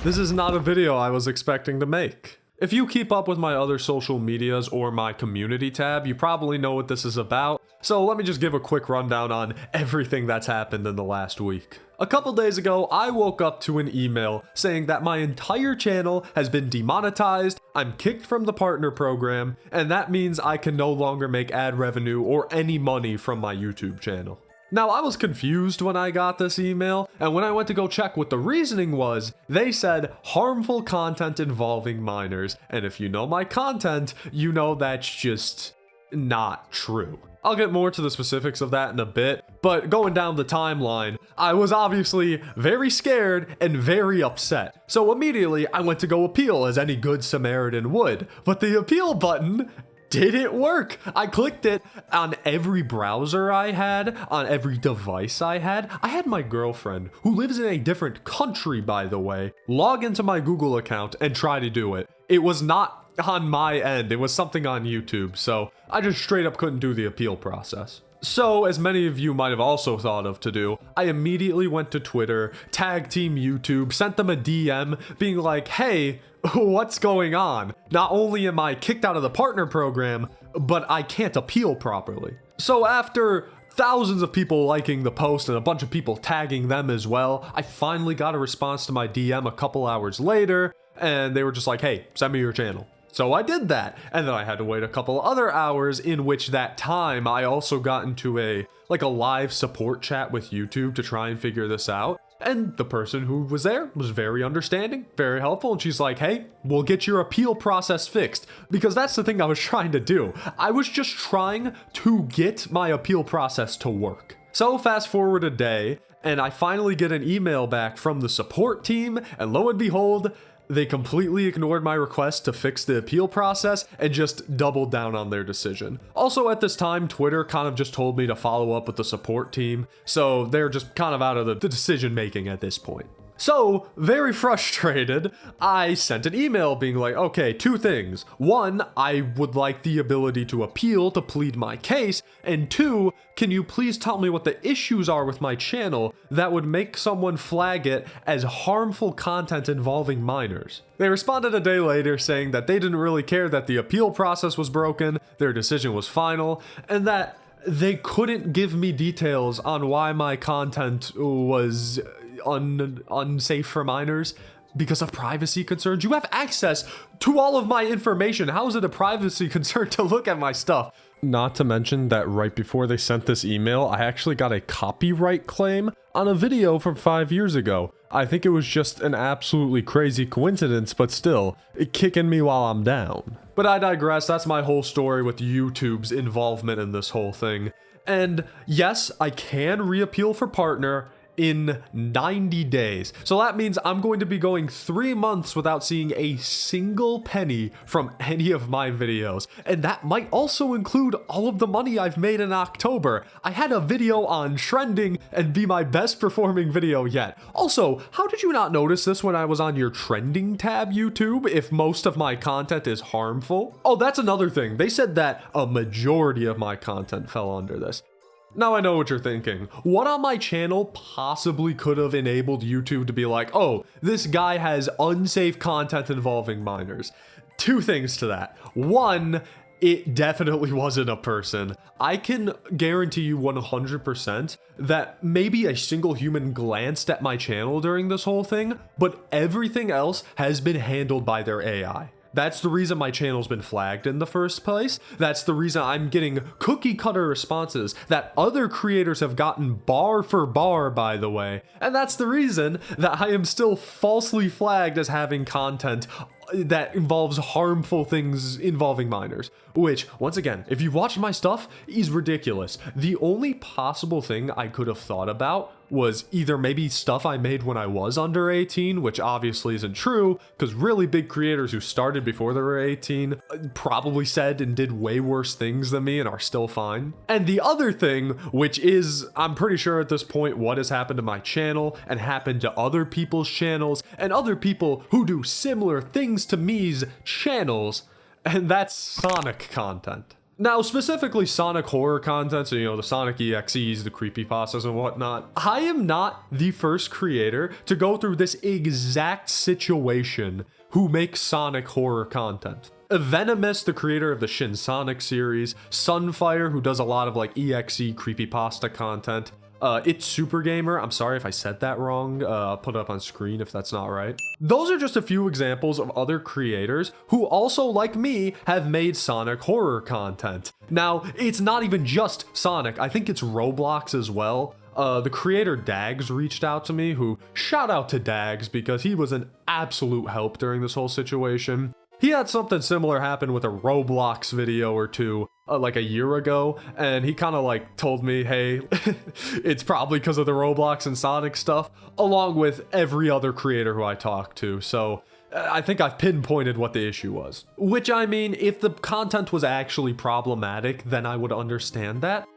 This is not a video I was expecting to make. If you keep up with my other social medias or my community tab, you probably know what this is about, so let me just give a quick rundown on everything that's happened in the last week. A couple days ago, I woke up to an email saying that my entire channel has been demonetized, I'm kicked from the partner program, and that means I can no longer make ad revenue or any money from my YouTube channel. Now, I was confused when I got this email, and when I went to go check what the reasoning was, they said harmful content involving minors, and if you know my content, you know that's just not true. I'll get more to the specifics of that in a bit, but going down the timeline, I was obviously very scared and very upset. So immediately, I went to go appeal as any good Samaritan would, but the appeal button didn't work. I clicked it on every browser I had, on every device I had. I had my girlfriend, who lives in a different country by the way, log into my Google account and try to do it. It was not on my end, it was something on YouTube, so I just straight up couldn't do the appeal process. So, as many of you might have also thought of to do, I immediately went to Twitter, tag team YouTube, sent them a DM being like, hey, what's going on? Not only am I kicked out of the partner program, but I can't appeal properly. So after thousands of people liking the post and a bunch of people tagging them as well, I finally got a response to my DM a couple hours later, and they were just like, hey, send me your channel. So I did that, and then I had to wait a couple other hours, in which that time I also got into a live support chat with YouTube to try and figure this out. And the person who was there was very understanding, very helpful, and she's like, hey, we'll get your appeal process fixed. Because that's the thing I was trying to do. I was just trying to get my appeal process to work. So fast forward a day, and I finally get an email back from the support team, and lo and behold, they completely ignored my request to fix the appeal process and just doubled down on their decision. Also at this time, Twitter kind of just told me to follow up with the support team, so they're just kind of out of the decision making at this point. So, very frustrated, I sent an email being like, okay, two things. One, I would like the ability to appeal to plead my case, and two, can you please tell me what the issues are with my channel that would make someone flag it as harmful content involving minors? They responded a day later saying that they didn't really care that the appeal process was broken, their decision was final, and that they couldn't give me details on why my content was unsafe for minors because of privacy concerns. You have access to all of my information. How is it a privacy concern to look at my stuff? Not to mention that right before they sent this email, I actually got a copyright claim on a video from 5 years ago. I think it was just an absolutely crazy coincidence, but still, it kicking me while I'm down. But I digress, that's my whole story with YouTube's involvement in this whole thing. And yes, I can reappeal for partner in 90 days. So that means I'm going to be going 3 months without seeing a single penny from any of my videos. And that might also include all of the money I've made in October. I had a video on trending and be my best performing video yet. Also, how did you not notice this when I was on your trending tab, YouTube, if most of my content is harmful? Oh, that's another thing. They said that a majority of my content fell under this. Now I know what you're thinking. What on my channel possibly could have enabled YouTube to be like, oh, this guy has unsafe content involving minors? Two things to that. One, it definitely wasn't a person. I can guarantee you 100% that maybe a single human glanced at my channel during this whole thing, but everything else has been handled by their AI. That's the reason my channel's been flagged in the first place. That's the reason I'm getting cookie cutter responses that other creators have gotten bar for bar, by the way. And that's the reason that I am still falsely flagged as having content that involves harmful things involving minors. Which, once again, if you've watched my stuff, is ridiculous. The only possible thing I could have thought about was either maybe stuff I made when I was under 18, which obviously isn't true, because really big creators who started before they were 18 probably said and did way worse things than me and are still fine. And the other thing, which is, I'm pretty sure at this point, what has happened to my channel and happened to other people's channels and other people who do similar things to me's channels, and that's Sonic content. Now, specifically Sonic horror content, so the Sonic EXEs, the creepypastas and whatnot, I am not the first creator to go through this exact situation who makes Sonic horror content. Venomous, the creator of the Shin Sonic series, Sunfire, who does a lot of EXE creepypasta content, It's Super Gamer, I'm sorry if I said that wrong, I'll put it up on screen if that's not right. Those are just a few examples of other creators who also, like me, have made Sonic horror content. Now, it's not even just Sonic, I think it's Roblox as well. The creator Dags reached out to me, who, shout out to Dags because he was an absolute help during this whole situation. He had something similar happen with a Roblox video or two, like a year ago, and he kind of told me, hey, it's probably because of the Roblox and Sonic stuff, along with every other creator who I talked to, so I think I've pinpointed what the issue was. Which, I mean, if the content was actually problematic, then I would understand that,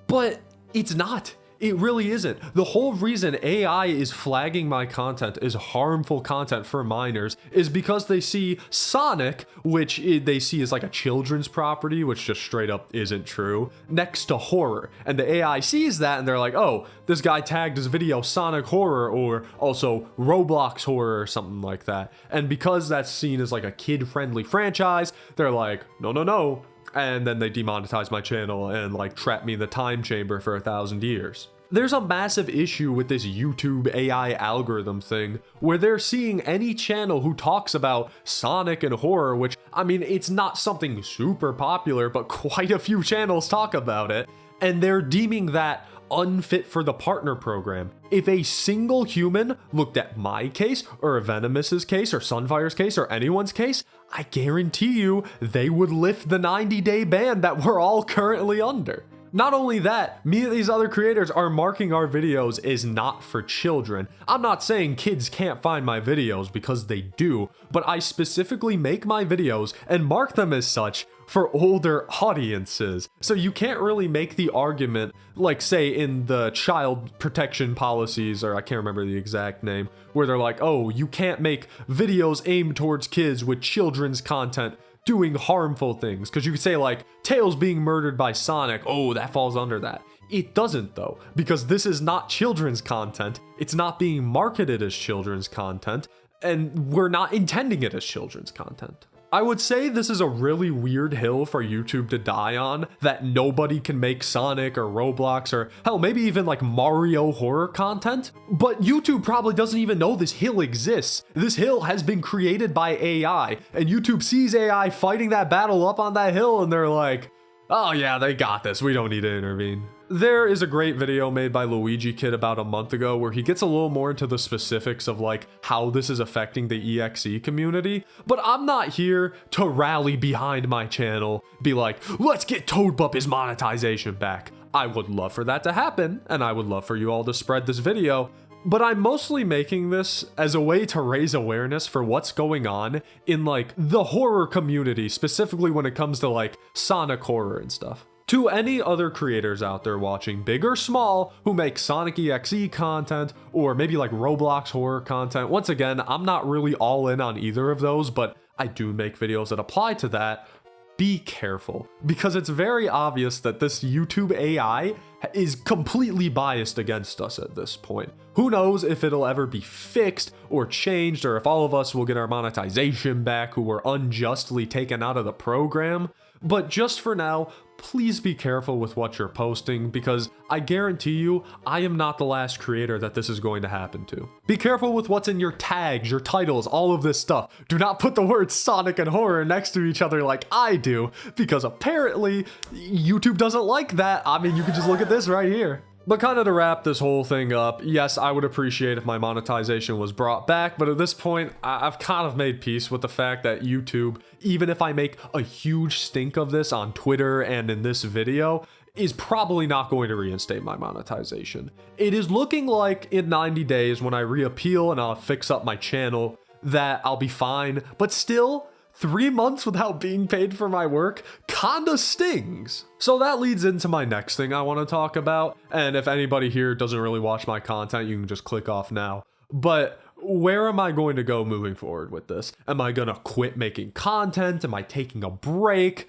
but it's not. It really isn't. The whole reason AI is flagging my content as harmful content for minors is because they see Sonic, which they see as a children's property, which just straight up isn't true, next to horror. And the AI sees that and they're like, oh, this guy tagged his video Sonic horror or also Roblox horror or something like that. And because that's seen as a kid-friendly franchise, they're like, no, no, no. And then they demonetize my channel and trap me in the time chamber for 1,000 years. There's a massive issue with this YouTube AI algorithm thing where they're seeing any channel who talks about Sonic and horror, which, I mean, it's not something super popular, but quite a few channels talk about it, and they're deeming that unfit for the partner program. If a single human looked at my case, or a Venomous's case, or Sunfire's case, or anyone's case, I guarantee you they would lift the 90-day ban that we're all currently under. Not only that, me and these other creators are marking our videos as not for children. I'm not saying kids can't find my videos because they do, but I specifically make my videos and mark them as such for older audiences. So you can't really make the argument, say in the child protection policies, or I can't remember the exact name, where they're like, oh, you can't make videos aimed towards kids with children's content doing harmful things, because you could say Tails being murdered by Sonic, oh, that falls under that. It doesn't though, because this is not children's content, it's not being marketed as children's content, and we're not intending it as children's content. I would say this is a really weird hill for YouTube to die on, that nobody can make Sonic or Roblox or hell, maybe even Mario horror content. But YouTube probably doesn't even know this hill exists. This hill has been created by AI, and YouTube sees AI fighting that battle up on that hill and they're like, oh yeah, they got this, we don't need to intervene. There is a great video made by Luigi Kid about a month ago where he gets a little more into the specifics of how this is affecting the EXE community, but I'm not here to rally behind my channel, be like, let's get Toadbup's monetization back. I would love for that to happen, and I would love for you all to spread this video, but I'm mostly making this as a way to raise awareness for what's going on in the horror community, specifically when it comes to Sonic horror and stuff. To any other creators out there watching, big or small, who make Sonic EXE content, or maybe Roblox horror content, once again, I'm not really all in on either of those, but I do make videos that apply to that. Be careful, because it's very obvious that this YouTube AI is completely biased against us at this point. Who knows if it'll ever be fixed or changed, or if all of us will get our monetization back who were unjustly taken out of the program. But just for now, please be careful with what you're posting, because I guarantee you, I am not the last creator that this is going to happen to. Be careful with what's in your tags, your titles, all of this stuff. Do not put the words Sonic and horror next to each other like I do, because apparently YouTube doesn't like that. I mean, you can just look at this right here. But kind of to wrap this whole thing up, yes, I would appreciate if my monetization was brought back, but at this point, I've kind of made peace with the fact that YouTube, even if I make a huge stink of this on Twitter and in this video, is probably not going to reinstate my monetization. It is looking like in 90 days when I reappeal and I'll fix up my channel that I'll be fine, but still, 3 months without being paid for my work kinda stings. So that leads into my next thing I want to talk about, and if anybody here doesn't really watch my content, you can just click off now. But where am I going to go moving forward with this? Am I gonna quit making content? Am I taking a break?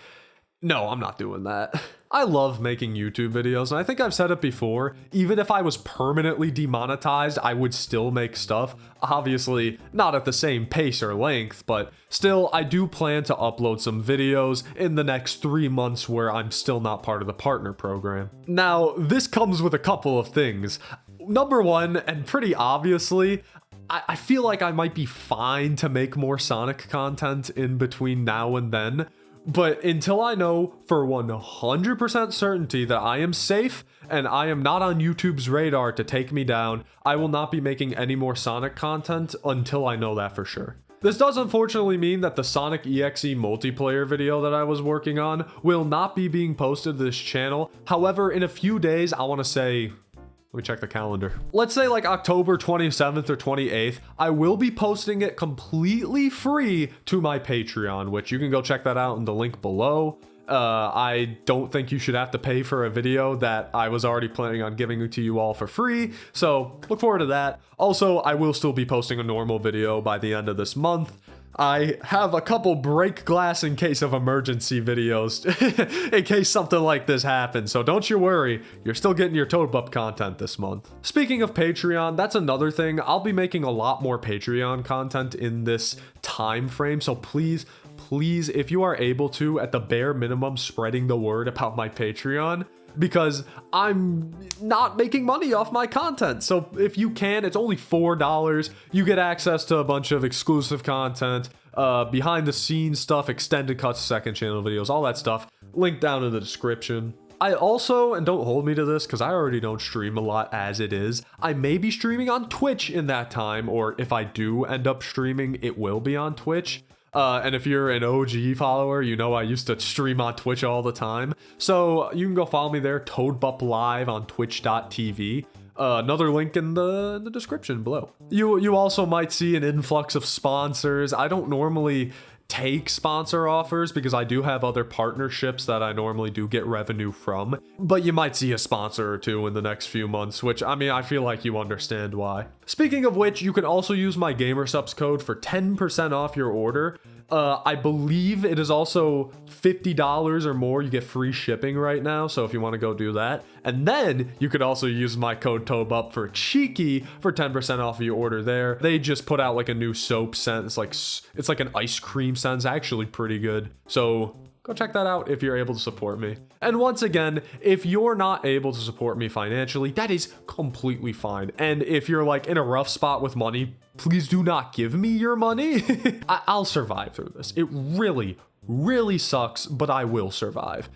No, I'm not doing that. I love making YouTube videos, and I think I've said it before, even if I was permanently demonetized, I would still make stuff. Obviously, not at the same pace or length, but still, I do plan to upload some videos in the next 3 months where I'm still not part of the partner program. Now, this comes with a couple of things. Number one, and pretty obviously, I feel like I might be fine to make more Sonic content in between now and then. But until I know for 100% certainty that I am safe and I am not on YouTube's radar to take me down, I will not be making any more Sonic content until I know that for sure. This does unfortunately mean that the Sonic EXE multiplayer video that I was working on will not be being posted to this channel. However, in a few days, I want to say... Let me check the calendar. Let's say like October 27th or 28th, I will be posting it completely free to my Patreon, which you can go check that out in the link below. I don't think you should have to pay for a video that I was already planning on giving to you all for free, so look forward to that. Also, I will still be posting a normal video by the end of this month. I have a couple break glass in case of emergency videos in case something like this happens, so don't you worry, you're still getting your Toad Bup content this month. Speaking of Patreon, that's another thing. I'll be making a lot more Patreon content in this time frame, so please, if you are able to, at the bare minimum, spreading the word about my Patreon, because I'm not making money off my content. So if you can, it's only $4. You get access to a bunch of exclusive content, behind the scenes stuff, extended cuts, second channel videos, all that stuff. Link down in the description. I also, and don't hold me to this because I already don't stream a lot as it is, I may be streaming on Twitch in that time, or if I do end up streaming, it will be on Twitch. And if you're an OG follower, you know I used to stream on Twitch all the time. So you can go follow me there, Toadbup Live on twitch.tv. Another link in the description below. You also might see an influx of sponsors. I don't normally take sponsor offers because I do have other partnerships that I normally do get revenue from, but you might see a sponsor or two in the next few months, which, I mean, I feel like you understand why. Speaking of which, you can also use my GamerSupps code for 10% off your order. I believe it is also $50 or more. You get free shipping right now, so if you want to go do that. And then you could also use my code TOBUP for Cheeky for 10% off of your order there. They just put out like a new soap scent. It's like an ice cream scent. It's actually pretty good. So go check that out if you're able to support me. And once again, if you're not able to support me financially, that is completely fine. And if you're like in a rough spot with money, please do not give me your money. I'll survive through this. It really sucks, but I will survive.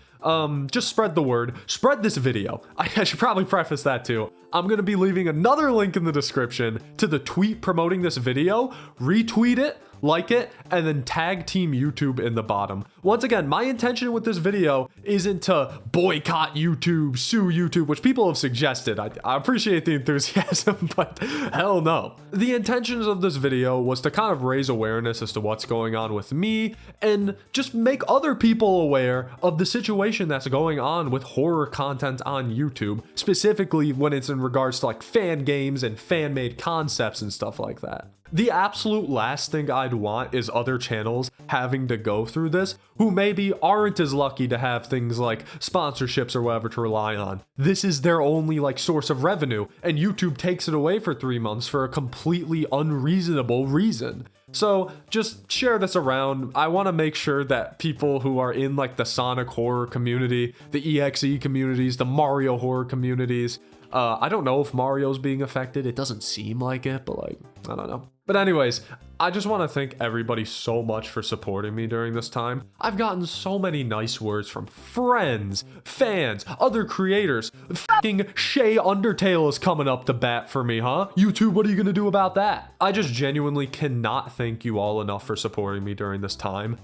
Just spread the word. Spread this video. I should probably preface that too. I'm going to be leaving another link in the description to the tweet promoting this video. Retweet it, like it, and then tag Team YouTube in the bottom. Once again, my intention with this video isn't to boycott YouTube, sue YouTube, which people have suggested. I appreciate the enthusiasm, but hell no. The intentions of this video was to kind of raise awareness as to what's going on with me and just make other people aware of the situation that's going on with horror content on YouTube, specifically when it's in regards to like fan games and fan-made concepts and stuff like that. The absolute last thing I'd want is other channels having to go through this who maybe aren't as lucky to have things like sponsorships or whatever to rely on. This is their only like source of revenue, and YouTube takes it away for 3 months for a completely unreasonable reason. So just share this around. I want to make sure that people who are in like the Sonic horror community, the EXE communities, the Mario horror communities, I don't know if Mario's being affected. It doesn't seem like it, but like, I don't know. But anyways, I just want to thank everybody so much for supporting me during this time. I've gotten so many nice words from friends, fans, other creators. Fucking Shay Undertale is coming up to bat for me, huh? YouTube, what are you going to do about that? I just genuinely cannot thank you all enough for supporting me during this time.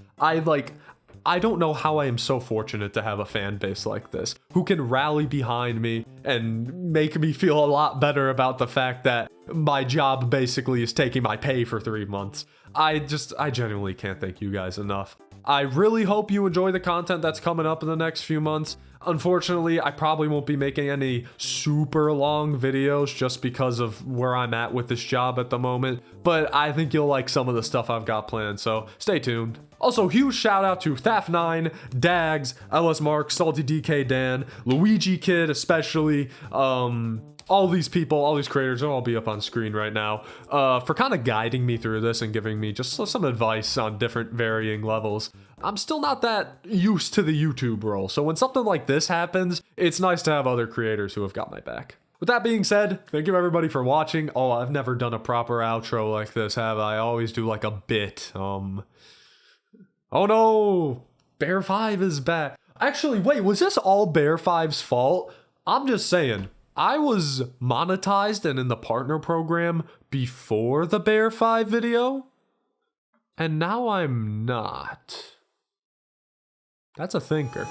I don't know how I am so fortunate to have a fan base like this, who can rally behind me and make me feel a lot better about the fact that my job basically is taking my pay for 3 months. I genuinely can't thank you guys enough. I really hope you enjoy the content that's coming up in the next few months. Unfortunately, I probably won't be making any super long videos just because of where I'm at with this job at the moment, but I think you'll like some of the stuff I've got planned, so stay tuned. Also, huge shout out to Thaf9, Dags, LS Mark, Salty DK Dan, Luigi Kid especially, all these people, all these creators, they'll all be up on screen right now, for kind of guiding me through this and giving me just some advice on different varying levels. I'm still not that used to the YouTube role, so when something like this happens, it's nice to have other creators who have got my back. With that being said, thank you everybody for watching. Oh, I've never done a proper outro like this, have I? I always do like a bit. Oh no! Bear 5 is back. Actually, wait, was this all Bear 5's fault? I'm just saying. I was monetized and in the partner program before the Bear 5 video, and now I'm not. That's a thinker.